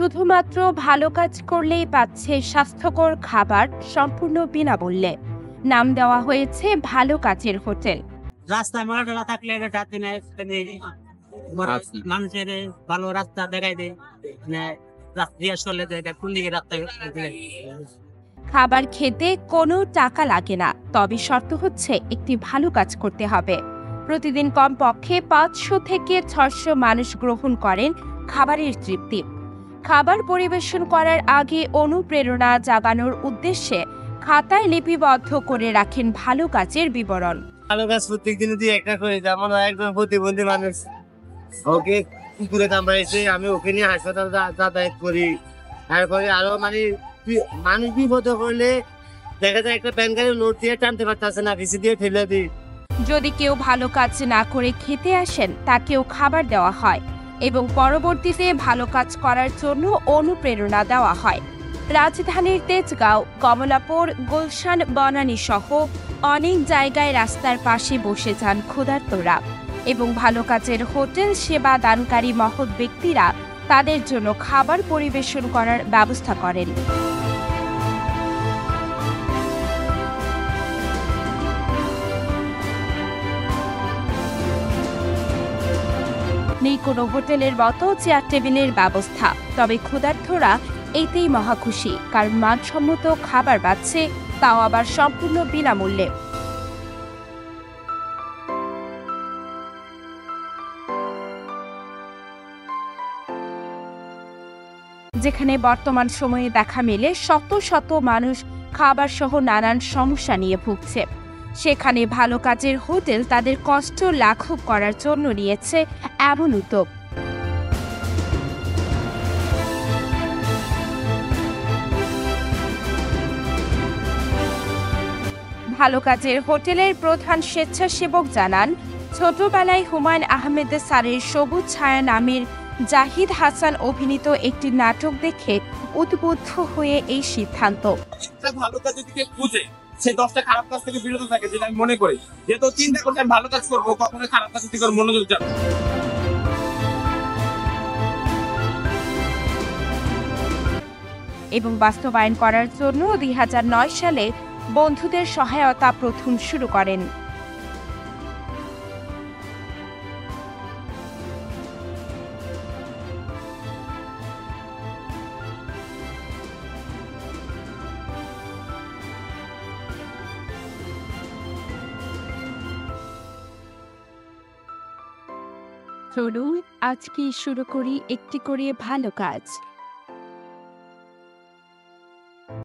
শুধুমাত্র ভালো কাজ করলেই পাচ্ছে স্বাস্থ্যকর খাবার সম্পূর্ণ বিনামূল্যে। নাম দেওয়া হয়েছে ভালো কাজের হোটেল। রাস্তায় মরাটা থাকলে এটা দিনে মানুষের ভালো রাস্তা দেখাই দেয়, মানে রাস্তা দিয়ে চলে যায়, এটা কোন দিকে রাস্তা। খাবার খেতে কোনো টাকা লাগে না, তবে শর্ত হচ্ছে একটি ভালো কাজ করতে হবে। প্রতিদিন কমপক্ষে 500 থেকে 600 মানুষ গ্রহণ করেন খাবারের তৃপ্তি। খাবার পরিবেশন করার আগে অনুপ্রেরণা জাগানোর উদ্দেশ্যে খাতায় লিপিবদ্ধ করে রাখেন ভালো কাজের বিবরণ। ভালো কাজ প্রত্যেক দিন দিয়ে একটা করে, যেমন একজন প্রতিবন্ধী মানুষ, ওকে কুকুরে কামড়াইছে, আমি ওকে নিয়ে হাসপাতাল যাতায়াত করি। তারপরে আরো মানে মানুষ বিপদে পড়লে দেখা যায় একটা প্যান কার্ডের নোট দিয়ে টানতে পারতেছে না, ভিসি দিয়ে ফেলে দিই। যদি কেউ ভালো কাজ না করে খেতে আসেন, তাকেও খাবার দেওয়া হয় এবং পরবর্তীতে ভালো কাজ করার জন্য অনুপ্রেরণা দেওয়া হয়। রাজধানীর তেজগাঁও, কমলাপুর, গুলশান, বনানী সহ অনেক জায়গায় রাস্তার পাশে বসে যান ক্ষুধার্তরা এবং ভালো কাজের হোটেল সেবা দানকারী মহৎ ব্যক্তিরা তাদের জন্য খাবার পরিবেশন করার ব্যবস্থা করেন। নেই কোনো হোটেলের মতো চেয়ার টেবিলের ব্যবস্থা, তবে ক্ষুধার্তরা এতেই মহাখুশি, কারণ মানসম্মত খাবার পাচ্ছে, তাও আবার সম্পূর্ণ বিনামূল্যে। যেখানে বর্তমান সময়ে দেখা মেলে শত শত মানুষ খাবার সহ নানান সমস্যা নিয়ে ভুগছে, সেখানে ভালো কাজের হোটেল তাদের কষ্ট লাঘব করার জন্য নিয়েছে এমন উদ্যোগ। ভালো কাজের হোটেলের প্রধান স্বেচ্ছাসেবক জানান, ছোটবেলায় হুমায়ুন আহমেদ স্যারের সবুজ ছায়া নামের জাহিদ হাসান অভিনীত একটি নাটক দেখে উদ্বুদ্ধ হয়ে এই সিদ্ধান্ত। ভালো কাজের দিকে খুঁজে সে 10টা খারাপ কাজ থেকে বিরত থাকে, যেটা আমি মনে করি। যেহেতু চিন্তা করতে আমি ভালো কাজ করবো, কখনো খারাপ কাজের দিকে মনোযোগ যাবে। এবং বাস্তবায়ন করার জন্য 2009 সালে বন্ধুদের সহায়তা প্রথম শুরু করেন। চলুন আজকে শুরু করি একটি করে ভালো কাজ।